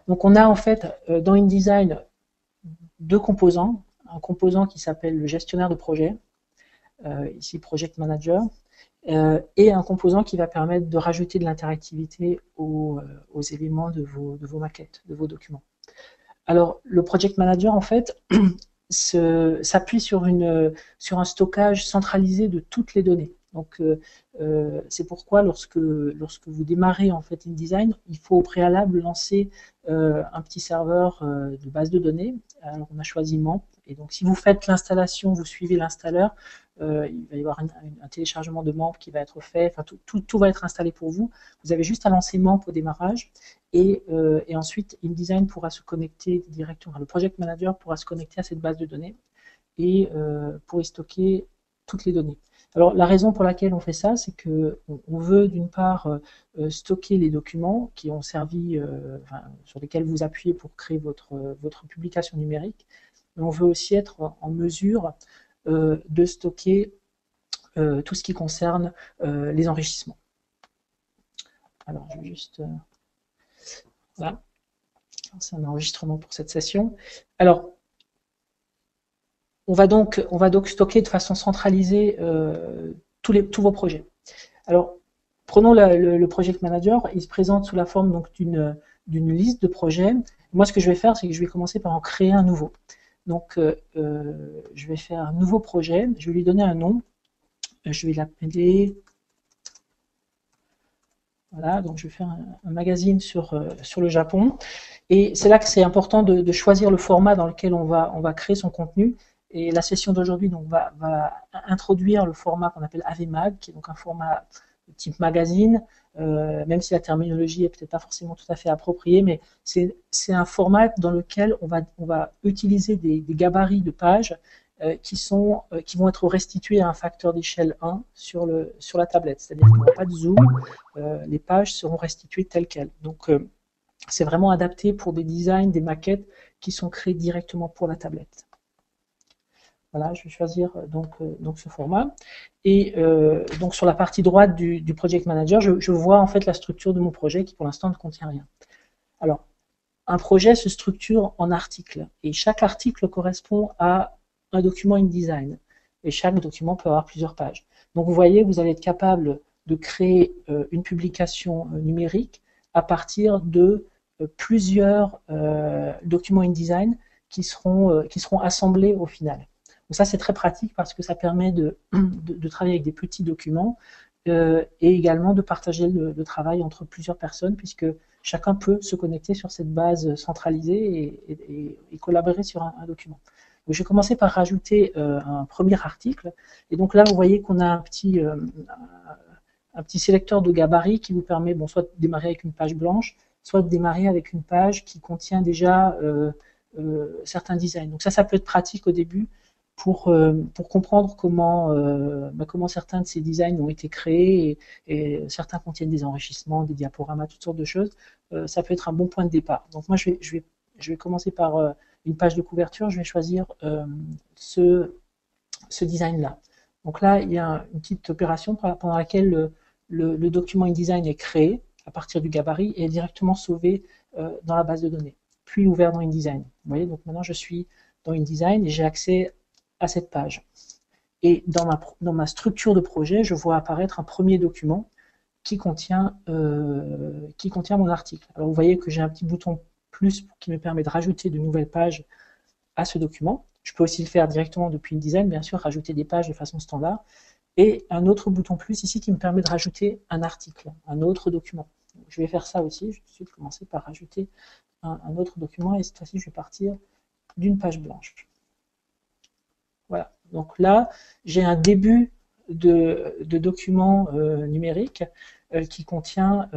Donc on a en fait dans InDesign deux composants. Un composant qui s'appelle le gestionnaire de projet, ici Project Manager, et un composant qui va permettre de rajouter de l'interactivité aux éléments de vos maquettes, de vos documents. Alors, le Project Manager, en fait, s'appuie sur un stockage centralisé de toutes les données. Donc, c'est pourquoi lorsque vous démarrez en fait InDesign, il faut au préalable lancer un petit serveur de base de données. Alors, on a choisi MAMP. Et donc, si vous faites l'installation, vous suivez l'installeur, il va y avoir un téléchargement de MAMP qui va être fait. Enfin, tout va être installé pour vous. Vous avez juste à lancer MAMP au démarrage. Et ensuite, InDesign pourra se connecter directement, le Project Manager pourra se connecter à cette base de données et pour y stocker toutes les données. Alors, la raison pour laquelle on fait ça, c'est qu'on veut d'une part stocker les documents qui ont servi, enfin, sur lesquels vous appuyez pour créer votre publication numérique, mais on veut aussi être en mesure de stocker tout ce qui concerne les enrichissements. Alors, je vais juste... voilà. C'est un enregistrement pour cette session. Alors, on va donc stocker de façon centralisée tous vos projets. Alors, prenons le Project Manager. Il se présente sous la forme donc d'une liste de projets. Moi, ce que je vais faire, c'est que je vais commencer par en créer un nouveau. Donc, je vais faire un nouveau projet. Je vais lui donner un nom. Je vais l'appeler... Voilà, donc je vais faire un magazine sur le Japon. Et c'est là que c'est important de choisir le format dans lequel on va créer son contenu. Et la session d'aujourd'hui va introduire le format qu'on appelle AVMag, qui est donc un format de type magazine, même si la terminologie est peut-être pas forcément tout à fait appropriée, mais c'est un format dans lequel on va utiliser des gabarits de pages qui vont être restitués à un facteur d'échelle 1 sur la tablette. C'est-à-dire qu'il n'y aura pas de zoom, les pages seront restituées telles quelles. Donc, c'est vraiment adapté pour des designs, des maquettes qui sont créées directement pour la tablette. Voilà, je vais choisir donc ce format. Et donc sur la partie droite du Project Manager, je vois en fait la structure de mon projet qui pour l'instant ne contient rien. Alors, un projet se structure en articles et chaque article correspond à un document InDesign. Et chaque document peut avoir plusieurs pages. Donc vous voyez, vous allez être capable de créer une publication numérique à partir de plusieurs documents InDesign qui seront assemblés au final. Donc ça, c'est très pratique parce que ça permet de travailler avec des petits documents et également de partager le travail entre plusieurs personnes puisque chacun peut se connecter sur cette base centralisée et collaborer sur un document. Donc, je vais commencer par rajouter un premier article. Et donc là, vous voyez qu'on a un petit sélecteur de gabarit qui vous permet soit de démarrer avec une page blanche, soit de démarrer avec une page qui contient déjà certains designs. Donc ça peut être pratique au début pour comprendre comment certains de ces designs ont été créés et certains contiennent des enrichissements, des diaporamas, toutes sortes de choses. Ça peut être un bon point de départ. Donc moi, je vais commencer par une page de couverture. Je vais choisir ce design-là. Donc là, il y a une petite opération pendant laquelle le document InDesign est créé à partir du gabarit et est directement sauvé dans la base de données, puis ouvert dans InDesign. Vous voyez, donc maintenant je suis dans InDesign et j'ai accès à cette page. Et dans ma structure de projet, je vois apparaître un premier document qui contient mon article. Alors vous voyez que j'ai un petit bouton plus qui me permet de rajouter de nouvelles pages à ce document. Je peux aussi le faire directement depuis InDesign, bien sûr, rajouter des pages de façon standard. Et un autre bouton plus ici qui me permet de rajouter un article, un autre document. Donc, je vais faire ça aussi. Je vais commencer par rajouter un autre document et cette fois-ci, je vais partir d'une page blanche. Voilà. Donc là, j'ai un début de document numérique qui contient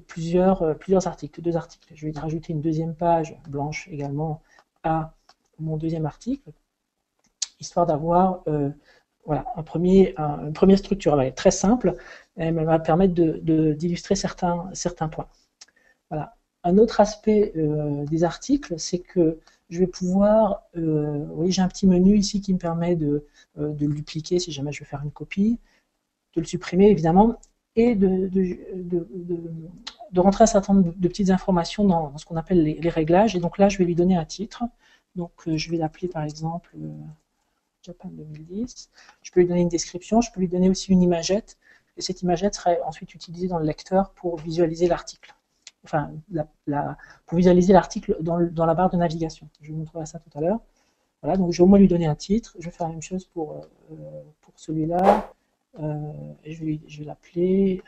plusieurs articles, 2 articles. Je vais rajouter une deuxième page blanche également à mon deuxième article, histoire d'avoir voilà, une première structure. Elle va être très simple, elle va permettre d'illustrer certains points. Voilà. Un autre aspect des articles, c'est que je vais pouvoir, oui, j'ai un petit menu ici qui me permet de le dupliquer si jamais je veux faire une copie, de le supprimer évidemment, et de rentrer un certain nombre de petites informations dans ce qu'on appelle les réglages. Et donc là, je vais lui donner un titre. Donc je vais l'appeler par exemple Japan 2010. Je peux lui donner une description, je peux lui donner aussi une imagette. Et cette imagette serait ensuite utilisée dans le lecteur pour visualiser l'article. Enfin, pour visualiser l'article dans la barre de navigation. Je vous montrerai ça tout à l'heure. Voilà, donc je vais au moins lui donner un titre. Je vais faire la même chose pour celui-là. Je vais l'appeler,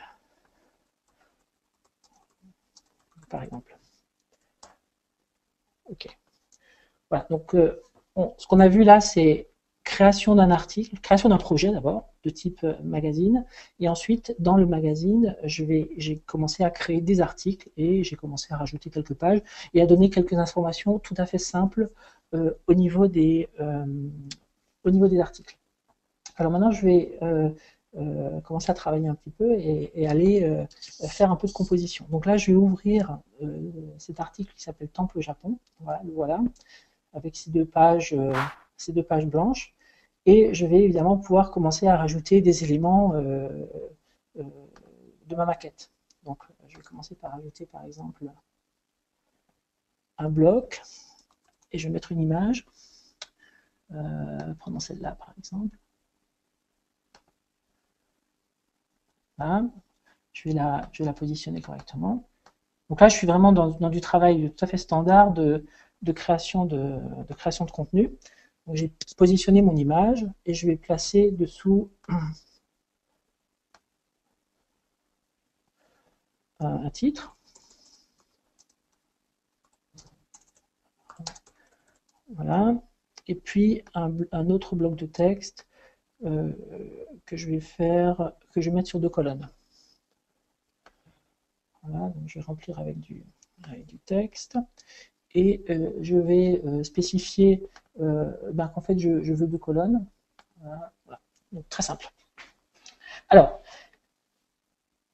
par exemple. OK. Voilà, donc ce qu'on a vu là, c'est création d'un article, création d'un projet d'abord, de type magazine, et ensuite, dans le magazine, j'ai commencé à créer des articles et j'ai commencé à rajouter quelques pages et à donner quelques informations tout à fait simples au niveau des articles. Alors maintenant, je vais commencer à travailler un petit peu et aller faire un peu de composition. Donc là, je vais ouvrir cet article qui s'appelle Temple au Japon. Voilà, le voilà, avec ces deux pages blanches. Et je vais évidemment pouvoir commencer à rajouter des éléments de ma maquette. Donc je vais commencer par ajouter par exemple un bloc et je vais mettre une image. Prenons celle-là par exemple. Là, je vais la positionner correctement. Donc là, je suis vraiment dans du travail tout à fait standard de création de contenu. Donc j'ai positionné mon image et je vais placer dessous un titre. Voilà. Et puis un autre bloc de texte que je vais mettre sur 2 colonnes. Voilà, donc je vais remplir avec du texte. Et je vais spécifier qu'en fait je veux 2 colonnes. Voilà. Donc très simple. Alors,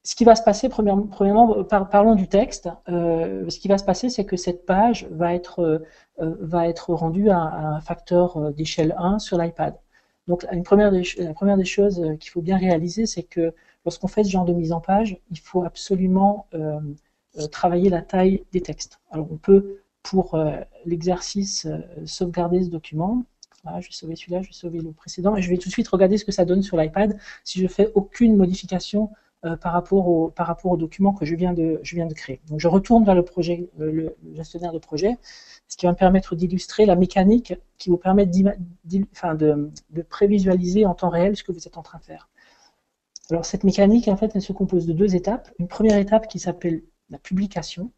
ce qui va se passer, premièrement, parlons du texte. Ce qui va se passer, c'est que cette page va être rendue à un facteur d'échelle 1 sur l'iPad. Donc la première des choses qu'il faut bien réaliser, c'est que lorsqu'on fait ce genre de mise en page, il faut absolument travailler la taille des textes. Alors on peut, pour l'exercice, sauvegarder ce document. Voilà, je vais sauver celui-là, je vais sauver le précédent, et je vais tout de suite regarder ce que ça donne sur l'iPad si je fais aucune modification par rapport au document que je viens de créer. Donc je retourne vers le gestionnaire de projet, ce qui va me permettre d'illustrer la mécanique qui vous permet de prévisualiser en temps réel ce que vous êtes en train de faire. Alors cette mécanique, en fait, elle se compose de 2 étapes. Une première étape qui s'appelle la publication,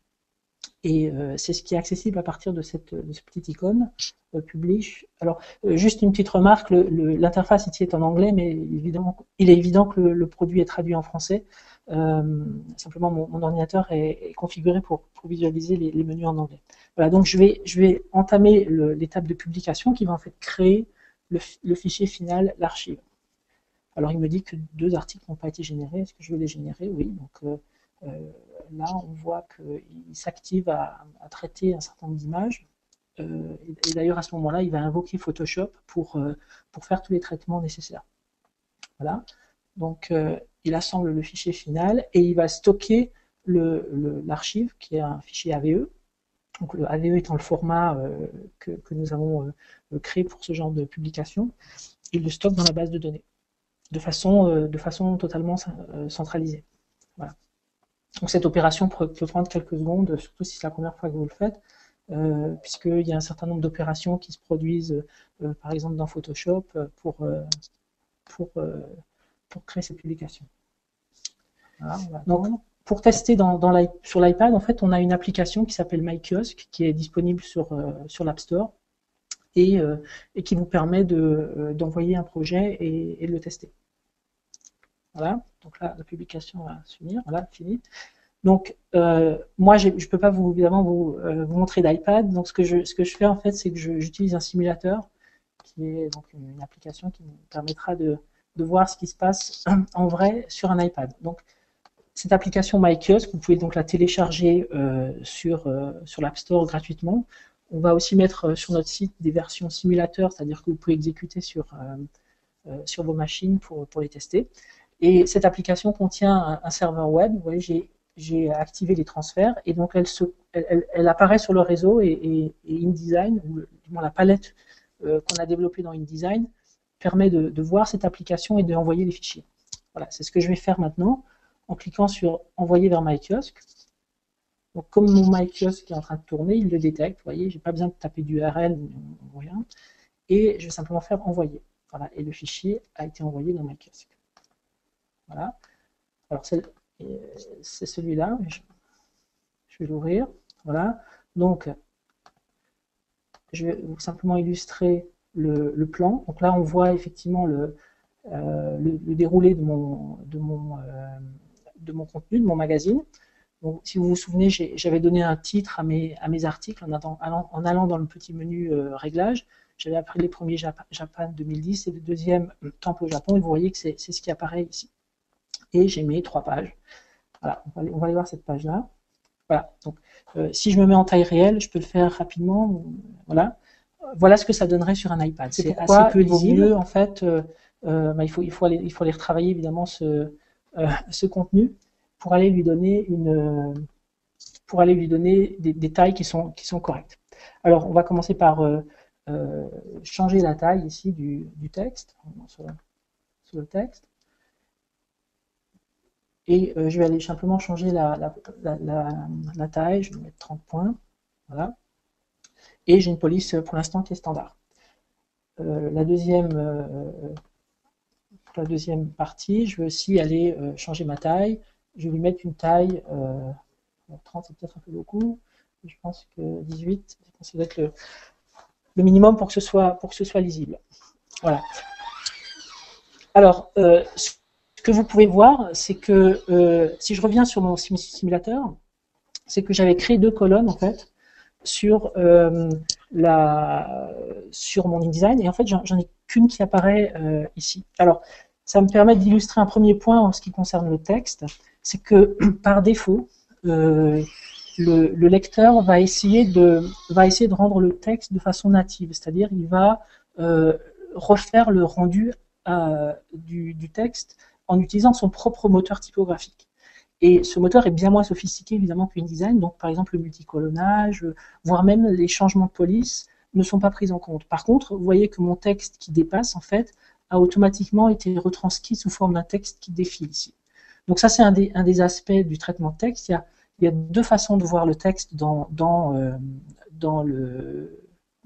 et c'est ce qui est accessible à partir de cette petite icône, Publish. Alors, juste une petite remarque, l'interface ici est en anglais, mais il est évident que le produit est traduit en français. Simplement, mon ordinateur est configuré pour visualiser les menus en anglais. Voilà, donc je vais entamer l'étape de publication qui va en fait créer le fichier final, l'archive. Alors, il me dit que 2 articles n'ont pas été générés. Est-ce que je veux les générer? Oui. Donc, là, on voit qu'il s'active à traiter un certain nombre d'images. Et d'ailleurs, à ce moment-là, il va invoquer Photoshop pour faire tous les traitements nécessaires. Voilà. Donc, il assemble le fichier final et il va stocker l'archive, qui est un fichier AVE. Donc, le AVE étant le format que nous avons créé pour ce genre de publication. Il le stocke dans la base de données de façon totalement centralisée. Voilà. Donc cette opération peut prendre quelques secondes, surtout si c'est la première fois que vous le faites, puisqu'il y a un certain nombre d'opérations qui se produisent, par exemple dans Photoshop, pour créer cette publication. Voilà, donc, pour tester sur l'iPad, en fait, on a une application qui s'appelle MyKiosque, qui est disponible sur l'App Store, et qui vous permet d'envoyer un projet et de le tester. Voilà, donc là, la publication va se finir, voilà, fini. Donc, moi, je ne peux pas évidemment vous montrer d'iPad. Donc, ce que je fais, en fait, c'est que j'utilise un simulateur, qui est donc une application qui me permettra de voir ce qui se passe en vrai sur un iPad. Donc, cette application MyKiosque, vous pouvez donc la télécharger sur l'App Store gratuitement. On va aussi mettre sur notre site des versions simulateurs, c'est-à-dire que vous pouvez exécuter sur vos machines pour les tester. Et cette application contient un serveur web. Vous voyez, j'ai j'ai activé les transferts et donc elle apparaît sur le réseau et InDesign, du moins la palette qu'on a développée dans InDesign, permet de voir cette application et d'envoyer les fichiers. Voilà, c'est ce que je vais faire maintenant en cliquant sur Envoyer vers MyKiosque. Donc, comme mon MyKiosque est en train de tourner, il le détecte. Vous voyez, je n'ai pas besoin de taper d'URL ou rien. Et je vais simplement faire Envoyer. Voilà, et le fichier a été envoyé dans MyKiosque. Voilà. Alors, c'est celui-là. Je vais l'ouvrir. Voilà. Donc, je vais simplement illustrer le plan. Donc là, on voit effectivement le déroulé de mon contenu, de mon magazine. Donc, si vous vous souvenez, j'avais donné un titre à mes articles en allant dans le petit menu Réglages. J'avais appris les premiers Japan 2010 et le deuxième Temple au Japon. Et vous voyez que c'est ce qui apparaît ici. Et j'ai mis 3 pages. Voilà, on va aller voir cette page-là. Voilà, donc si je me mets en taille réelle, je peux le faire rapidement. Voilà ce que ça donnerait sur un iPad. C'est assez peu lisible. Mieux, en fait, il faut aller retravailler évidemment ce contenu pour aller lui donner des tailles qui sont correctes. Alors, on va commencer par changer la taille ici du texte, sur le texte. Et je vais aller simplement changer la taille, je vais mettre 30 points, voilà. Et j'ai une police pour l'instant qui est standard. Pour la deuxième partie, je vais aussi aller changer ma taille. Je vais lui mettre une taille, 30 c'est peut-être un peu beaucoup, je pense que 18, ça doit être le minimum pour que ce soit lisible. Voilà. Alors, ce que vous pouvez voir, c'est que si je reviens sur mon simulateur, c'est que j'avais créé 2 colonnes en fait sur mon InDesign et en fait j'en ai qu'une qui apparaît ici. Alors, ça me permet d'illustrer un premier point en ce qui concerne le texte, c'est que par défaut, le lecteur va essayer de rendre le texte de façon native, c'est-à-dire il va refaire le rendu du texte en utilisant son propre moteur typographique. Et ce moteur est bien moins sophistiqué évidemment que InDesign, donc par exemple le multicolonnage, voire même les changements de police ne sont pas pris en compte. Par contre, vous voyez que mon texte qui dépasse en fait a automatiquement été retranscrit sous forme d'un texte qui défile ici. Donc ça c'est un des aspects du traitement de texte. Il y a 2 façons de voir le texte dans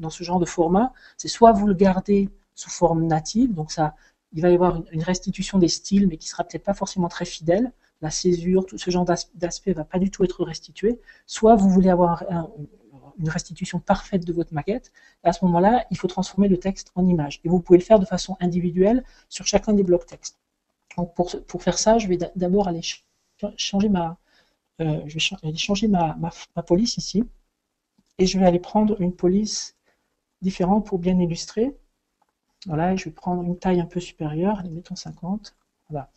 ce genre de format. C'est soit vous le gardez sous forme native, donc ça, il va y avoir une restitution des styles, mais qui sera peut-être pas forcément très fidèle. La césure, tout ce genre d'aspect ne va pas du tout être restitué. Soit vous voulez avoir une restitution parfaite de votre maquette, et à ce moment-là, il faut transformer le texte en image. Et vous pouvez le faire de façon individuelle sur chacun des blocs texte. Donc pour faire ça, je vais d'abord aller changer ma police ici, et je vais aller prendre une police différente pour bien illustrer. Voilà, et je vais prendre une taille un peu supérieure, allez, mettons 50. Voilà.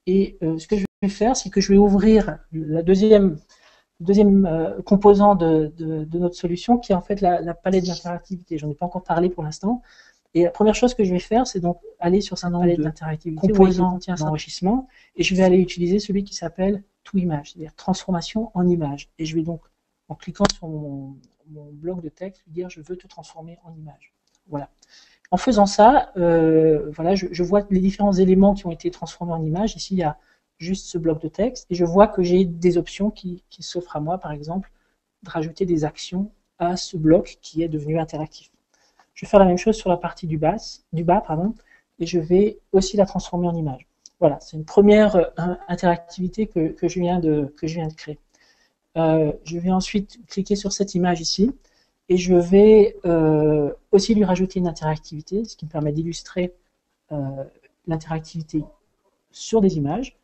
Et ce que je vais faire, c'est que je vais ouvrir la deuxième composant de notre solution, qui est en fait la palette d'interactivité. J'en ai pas encore parlé pour l'instant. Et la première chose que je vais faire, c'est donc aller sur sa palette d'interactivité, composant d'enrichissement, et je vais aller utiliser celui qui s'appelle ToImage, c'est-à-dire transformation en image. Et je vais donc, en cliquant sur mon bloc de texte, lui dire je veux te transformer en image. Voilà. En faisant ça, voilà, je vois les différents éléments qui ont été transformés en image. Ici, il y a juste ce bloc de texte et je vois que j'ai des options qui s'offrent à moi, par exemple, de rajouter des actions à ce bloc qui est devenu interactif. Je vais faire la même chose sur la partie du bas, et je vais aussi la transformer en image. Voilà, c'est une première interactivité que je viens de créer. Je vais ensuite cliquer sur cette image ici. Et je vais aussi lui rajouter une interactivité, ce qui me permet d'illustrer l'interactivité sur des images.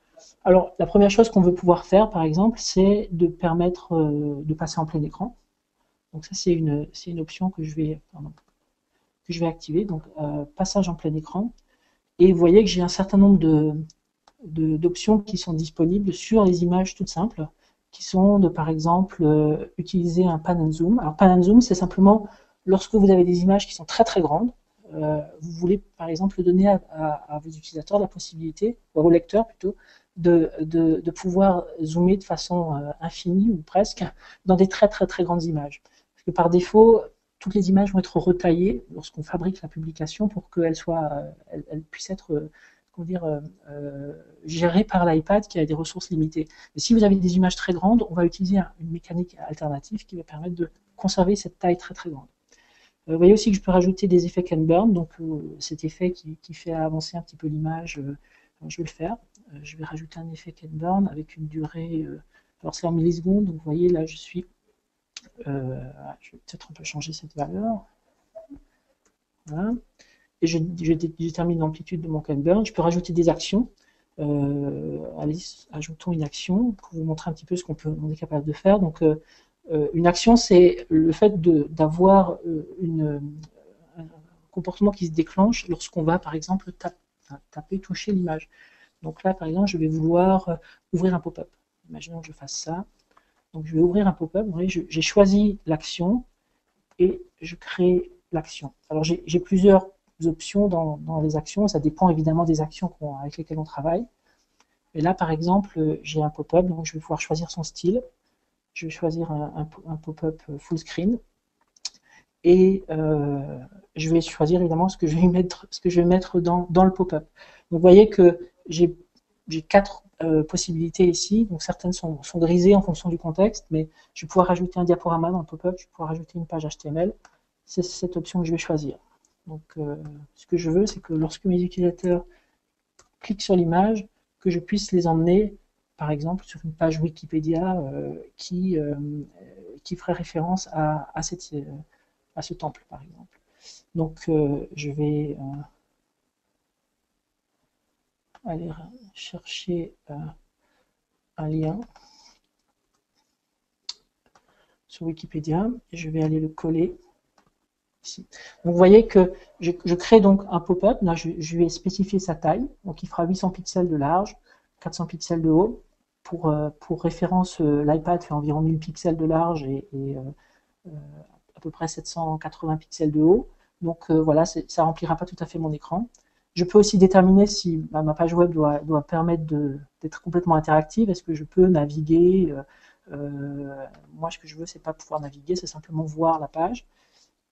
Alors, la première chose qu'on veut pouvoir faire, par exemple, c'est de permettre de passer en plein écran. Donc ça, c'est une option que je vais activer, donc passage en plein écran. Et vous voyez que j'ai un certain nombre d'options qui sont disponibles sur les images toutes simples, qui sont de, par exemple, utiliser un pan and zoom. Alors, pan and zoom, c'est simplement lorsque vous avez des images qui sont très très grandes, vous voulez, par exemple, donner à vos utilisateurs la possibilité, ou à vos lecteurs plutôt, de pouvoir zoomer de façon infinie ou presque dans des très très très grandes images. Parce que par défaut, toutes les images vont être retaillées lorsqu'on fabrique la publication pour qu'elles elles puissent être comment dire, gérées par l'iPad qui a des ressources limitées. Mais si vous avez des images très grandes, on va utiliser une mécanique alternative qui va permettre de conserver cette taille très très grande. Vous voyez aussi que je peux rajouter des effets can burn, donc cet effet qui fait avancer un petit peu l'image. Je vais le faire. Je vais rajouter un effet can burn avec une durée. Alors c'est en millisecondes, donc vous voyez là je suis. Je vais peut-être un peu changer cette valeur. Voilà. Et je détermine l'amplitude de mon can burn. Je peux rajouter des actions. Allez, ajoutons une action pour vous montrer un petit peu ce qu'on est capable de faire. Donc une action, c'est le fait d'avoir un comportement qui se déclenche lorsqu'on va, par exemple, taper, toucher l'image. Donc là, par exemple, je vais vouloir ouvrir un pop-up. Imaginons que je fasse ça. Donc je vais ouvrir un pop-up. Vous voyez, j'ai choisi l'action et je crée l'action. Alors j'ai plusieurs options dans les actions. Ça dépend évidemment des actions avec lesquelles on travaille. Et là, par exemple, j'ai un pop-up, donc je vais pouvoir choisir son style. Je vais choisir un pop-up full screen et je vais choisir évidemment ce que je vais mettre dans le pop-up. Donc vous voyez que j'ai 4 possibilités ici. Donc certaines sont grisées en fonction du contexte, mais je vais pouvoir rajouter un diaporama dans le pop-up, je vais pouvoir rajouter une page HTML. C'est cette option que je vais choisir. Donc ce que je veux, c'est que lorsque mes utilisateurs cliquent sur l'image, que je puisse les emmener par exemple sur une page Wikipédia qui ferait référence à ce temple, par exemple. Donc je vais aller chercher un lien sur Wikipédia et je vais aller le coller ici. Donc vous voyez que je crée donc un pop-up. Là, je vais spécifier sa taille. Donc il fera 800 pixels de large, 400 pixels de haut. Pour référence, l'iPad fait environ 1000 pixels de large et à peu près 780 pixels de haut. Donc voilà, ça ne remplira pas tout à fait mon écran. Je peux aussi déterminer si ma page web doit permettre d'être complètement interactive. Est-ce que je peux naviguer moi, ce que je veux, c'est pas pouvoir naviguer, c'est simplement voir la page.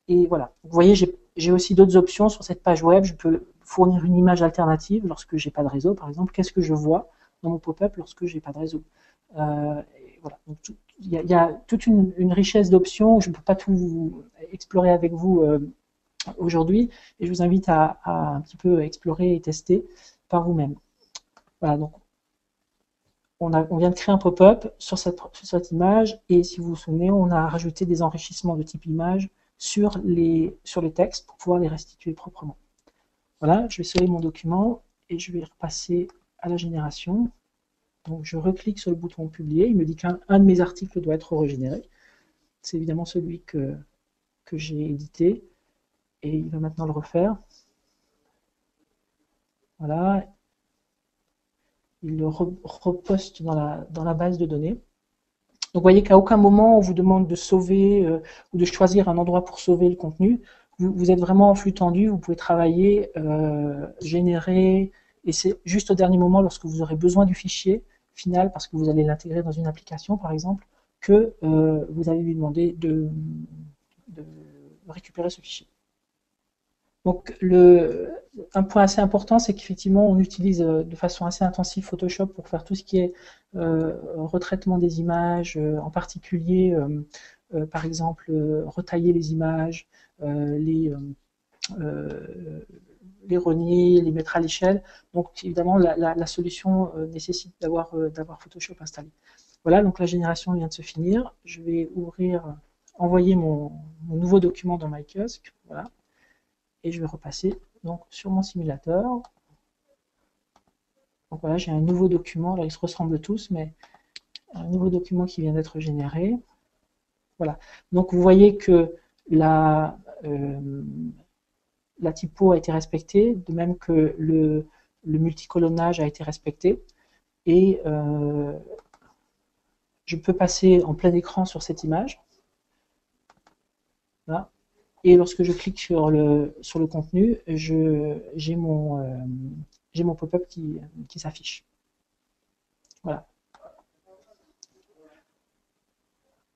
Et voilà. Vous voyez, j'ai aussi d'autres options sur cette page web. Je peux fournir une image alternative lorsque j'ai pas de réseau, par exemple. Qu'est-ce que je vois dans mon pop-up lorsque j'ai pas de réseau? Voilà. Il y a toute une richesse d'options. Je ne peux pas tout explorer avec vous aujourd'hui, et je vous invite à un petit peu explorer et tester par vous-même. Voilà. Donc on vient de créer un pop-up sur cette image, et si vous vous souvenez, on a rajouté des enrichissements de type image sur les textes pour pouvoir les restituer proprement. Voilà, je vais sauver mon document et je vais repasser à la génération. Donc je reclique sur le bouton publier, il me dit qu'un de mes articles doit être régénéré. C'est évidemment celui que j'ai édité, et il va maintenant le refaire. Voilà, il le reposte dans la base de données. Donc vous voyez qu'à aucun moment on vous demande de sauver ou de choisir un endroit pour sauver le contenu. Vous êtes vraiment en flux tendu, vous pouvez travailler, générer, et c'est juste au dernier moment, lorsque vous aurez besoin du fichier final, parce que vous allez l'intégrer dans une application par exemple, que vous allez lui demander de récupérer ce fichier. Donc un point assez important, c'est qu'effectivement on utilise de façon assez intensive Photoshop pour faire tout ce qui est retraitement des images, en particulier par exemple retailler les images, les renier, les mettre à l'échelle. Donc évidemment la solution nécessite d'avoir Photoshop installé. Voilà, donc la génération vient de se finir. Je vais envoyer mon nouveau document dans MyKiosk. Voilà. Et je vais repasser donc sur mon simulateur. Donc voilà, j'ai un nouveau document. Là, ils se ressemblent tous, mais un nouveau document qui vient d'être généré. Voilà. Donc vous voyez que la typo a été respectée, de même que le multicolonnage a été respecté. Et je peux passer en plein écran sur cette image. Là. Et lorsque je clique sur le contenu, j'ai mon pop-up qui s'affiche. Voilà.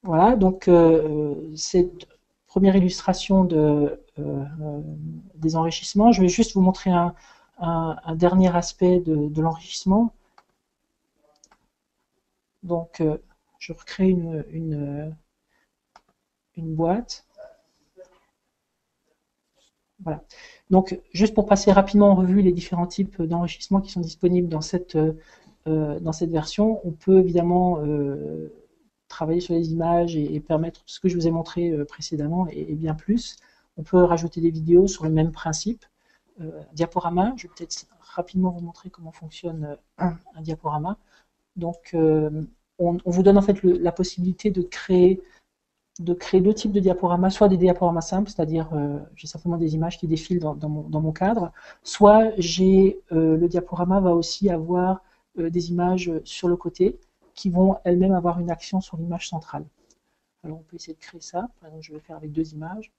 Voilà, donc cette première illustration des enrichissements. Je vais juste vous montrer un dernier aspect de l'enrichissement. Donc, je recrée une boîte. Voilà. Donc, juste pour passer rapidement en revue les différents types d'enrichissement qui sont disponibles dans cette version, on peut évidemment travailler sur les images et permettre ce que je vous ai montré précédemment et bien plus. On peut rajouter des vidéos sur le même principe. Diaporama, je vais peut-être rapidement vous montrer comment fonctionne un diaporama. Donc, on vous donne en fait la possibilité de créer deux types de diaporamas, soit des diaporamas simples, c'est-à-dire j'ai simplement des images qui défilent dans mon cadre, soit le diaporama va aussi avoir des images sur le côté qui vont elles-mêmes avoir une action sur l'image centrale. Alors on peut essayer de créer ça, par exemple je vais le faire avec deux images.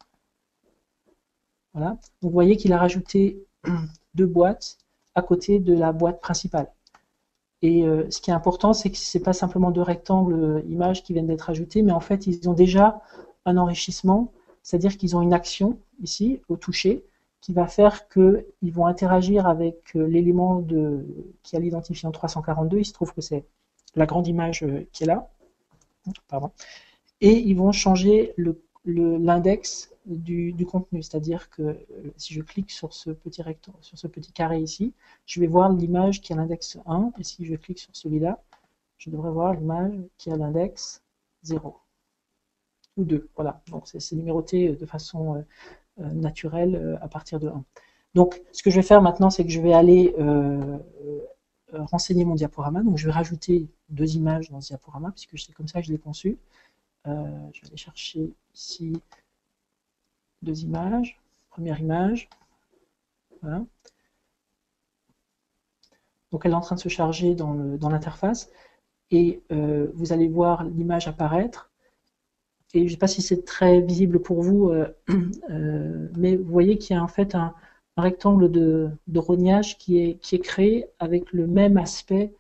Voilà. Donc vous voyez qu'il a rajouté deux boîtes à côté de la boîte principale. Et ce qui est important, c'est que ce n'est pas simplement deux rectangles images qui viennent d'être ajoutés, mais en fait, ils ont déjà un enrichissement, c'est-à-dire qu'ils ont une action ici, au toucher, qui va faire qu'ils vont interagir avec l'élément qui a l'identifiant 342. Il se trouve que c'est la grande image qui est là. Pardon. Et ils vont changer l'index du contenu, c'est-à-dire que si je clique sur ce petit rectangle, sur ce petit carré ici, je vais voir l'image qui a l'index 1, et si je clique sur celui-là, je devrais voir l'image qui a l'index 0 ou 2. Voilà, donc c'est numéroté de façon naturelle à partir de 1. Donc ce que je vais faire maintenant, c'est que je vais aller renseigner mon diaporama, donc je vais rajouter deux images dans ce diaporama, puisque c'est comme ça que je l'ai conçu. Je vais aller chercher ici deux images. Première image. Voilà. Donc elle est en train de se charger dans l'interface et vous allez voir l'image apparaître. Et je ne sais pas si c'est très visible pour vous, mais vous voyez qu'il y a en fait un rectangle de rognage qui est créé avec le même aspect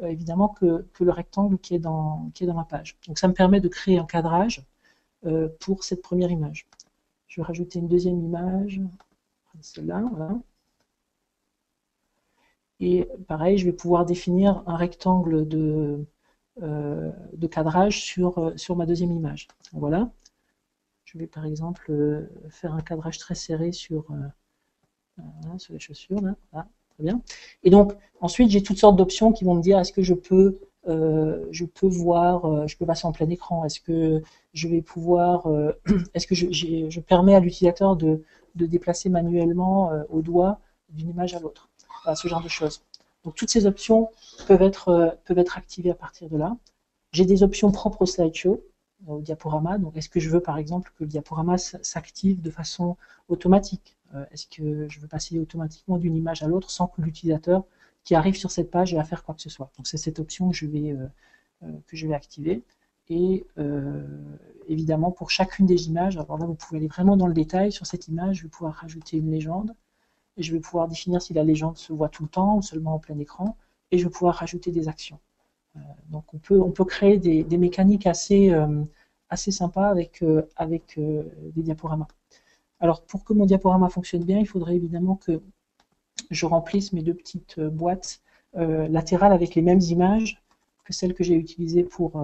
évidemment que le rectangle qui est dans ma page. Donc ça me permet de créer un cadrage pour cette première image. Je vais rajouter une deuxième image, celle-là, voilà. Et pareil, je vais pouvoir définir un rectangle de cadrage sur ma deuxième image. Voilà. Je vais par exemple faire un cadrage très serré sur les chaussures. Là. Voilà. Très bien. Et donc, ensuite, j'ai toutes sortes d'options qui vont me dire est-ce que je peux voir, je peux passer en plein écran, est-ce que je vais pouvoir, est-ce que je permets à l'utilisateur de déplacer manuellement au doigt d'une image à l'autre. Voilà, ce genre de choses. Donc toutes ces options peuvent être activées à partir de là. J'ai des options propres au slideshow, au diaporama. Donc est-ce que je veux par exemple que le diaporama s'active de façon automatique? Est-ce que je veux passer automatiquement d'une image à l'autre sans que l'utilisateur qui arrive sur cette page ait à faire quoi que ce soit? Donc c'est cette option que je vais activer. Et évidemment, pour chacune des images, alors là, vous pouvez aller vraiment dans le détail. Sur cette image, je vais pouvoir rajouter une légende. Et je vais pouvoir définir si la légende se voit tout le temps ou seulement en plein écran. Et je vais pouvoir rajouter des actions. Donc on peut créer des mécaniques assez sympas avec des diaporamas. Alors pour que mon diaporama fonctionne bien, il faudrait évidemment que je remplisse mes deux petites boîtes latérales avec les mêmes images que celles que j'ai utilisées pour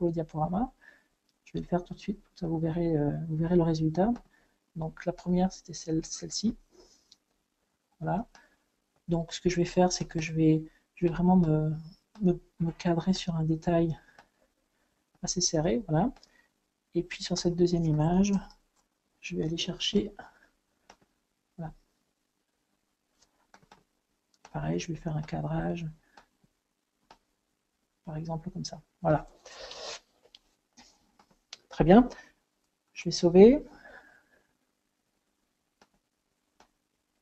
le diaporama. Je vais le faire tout de suite, comme ça vous verrez le résultat. Donc la première c'était celle-ci. Voilà. Donc ce que je vais faire, c'est que je vais vraiment me cadrer sur un détail assez serré. Voilà. Et puis sur cette deuxième image, je vais aller chercher. Voilà. Pareil, je vais faire un cadrage. Par exemple comme ça. Voilà. Très bien. Je vais sauver.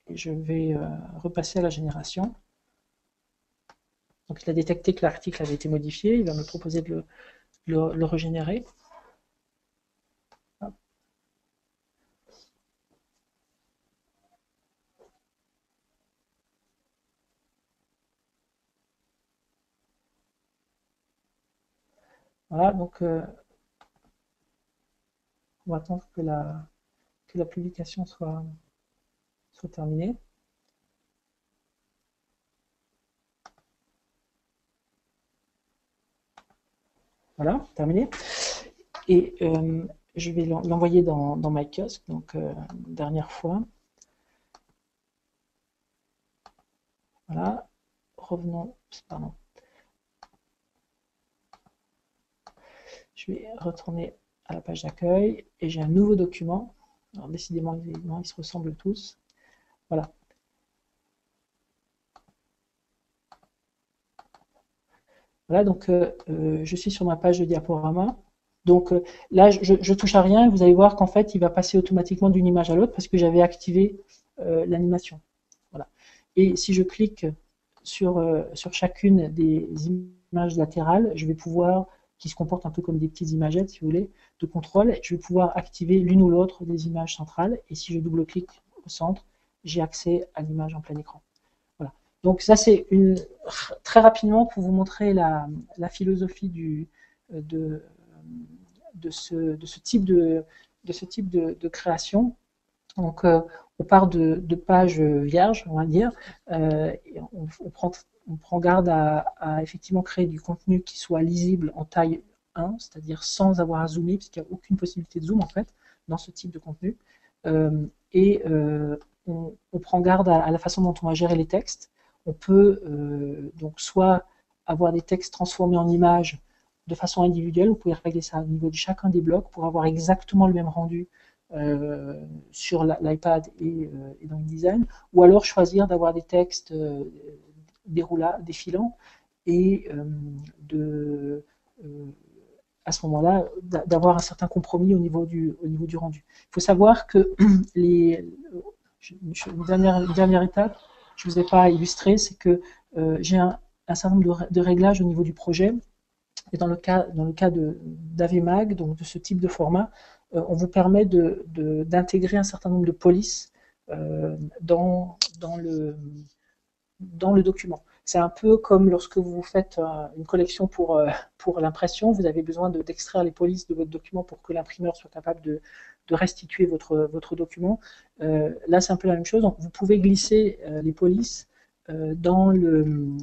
Et je vais repasser à la génération. Donc il a détecté que l'article avait été modifié. Il va me proposer de le régénérer. Hop. Voilà, donc on va attendre que la publication soit terminée. Voilà, terminé. Et je vais l'envoyer dans MyKiosk, donc dernière fois. Voilà, revenons, pardon. Je vais retourner à la page d'accueil et j'ai un nouveau document. Alors décidément, évidemment, ils se ressemblent tous. Voilà. Voilà, donc je suis sur ma page de diaporama. Donc là, je touche à rien et vous allez voir qu'en fait, il va passer automatiquement d'une image à l'autre parce que j'avais activé l'animation. Voilà. Et si je clique sur chacune des images latérales, je vais pouvoir, qui se comportent un peu comme des petites imagettes, si vous voulez, de contrôle, je vais pouvoir activer l'une ou l'autre des images centrales. Et si je double-clique au centre, j'ai accès à l'image en plein écran. Voilà. Donc ça, c'est très rapidement pour vous montrer la philosophie de, de, ce type de création. Donc, on part de pages vierges, on va dire, et on prend garde à effectivement créer du contenu qui soit lisible en taille 1, c'est-à-dire sans avoir à zoomer, puisqu'il n'y a aucune possibilité de zoom en fait dans ce type de contenu. Et on prend garde à la façon dont on va gérer les textes. On peut donc soit avoir des textes transformés en images de façon individuelle, vous pouvez régler ça au niveau de chacun des blocs pour avoir exactement le même rendu sur l'iPad et dans InDesign, ou alors choisir d'avoir des textes défilants et à ce moment-là, d'avoir un certain compromis au niveau du rendu. Il faut savoir que une dernière étape, je ne vous ai pas illustré, c'est que j'ai un certain nombre de réglages au niveau du projet. Et dans le cas d'AVMag, donc de ce type de format, on vous permet d'intégrer un certain nombre de polices dans le document. C'est un peu comme lorsque vous faites une collection pour l'impression, vous avez besoin d'extraire les polices de votre document pour que l'imprimeur soit capable de restituer votre document. Là, c'est un peu la même chose. Donc, vous pouvez glisser les polices dans le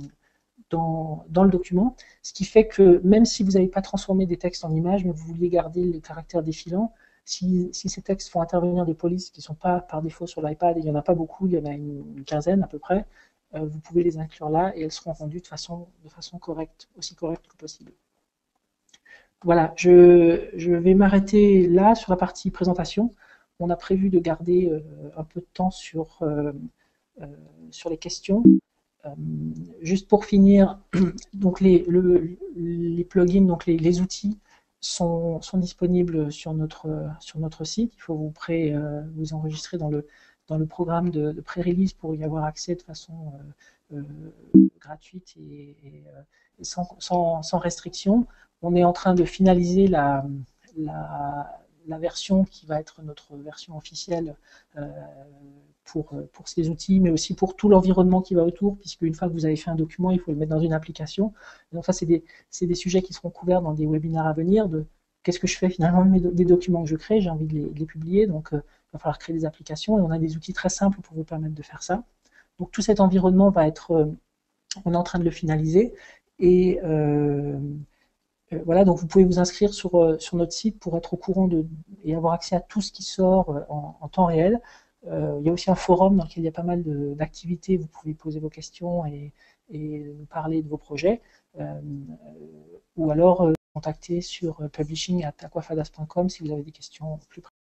document, ce qui fait que même si vous n'avez pas transformé des textes en images, mais vous vouliez garder les caractères défilants, si ces textes font intervenir des polices qui ne sont pas par défaut sur l'iPad, et il n'y en a pas beaucoup, il y en a une quinzaine à peu près, vous pouvez les inclure là et elles seront rendues de façon correcte, aussi correcte que possible. Voilà, je vais m'arrêter là sur la partie présentation. On a prévu de garder un peu de temps sur les questions. Juste pour finir, donc les plugins, donc les outils sont disponibles sur notre site. Il faut vous enregistrer dans le programme de pré-release pour y avoir accès de façon gratuite et sans restriction. On est en train de finaliser la version qui va être notre version officielle pour ces outils, mais aussi pour tout l'environnement qui va autour, puisque une fois que vous avez fait un document, il faut le mettre dans une application. Et donc ça, c'est des sujets qui seront couverts dans des webinaires à venir, de qu'est-ce que je fais finalement des documents que je crée, j'ai envie de les publier, donc il va falloir créer des applications, et on a des outils très simples pour vous permettre de faire ça. Donc tout cet environnement va être, on est en train de le finaliser, et voilà, donc vous pouvez vous inscrire sur notre site pour être au courant et avoir accès à tout ce qui sort en temps réel. Il y a aussi un forum dans lequel il y a pas mal d'activités. Vous pouvez poser vos questions et nous parler de vos projets. Ou alors contacter sur publishing@aquafadas.com si vous avez des questions plus précises.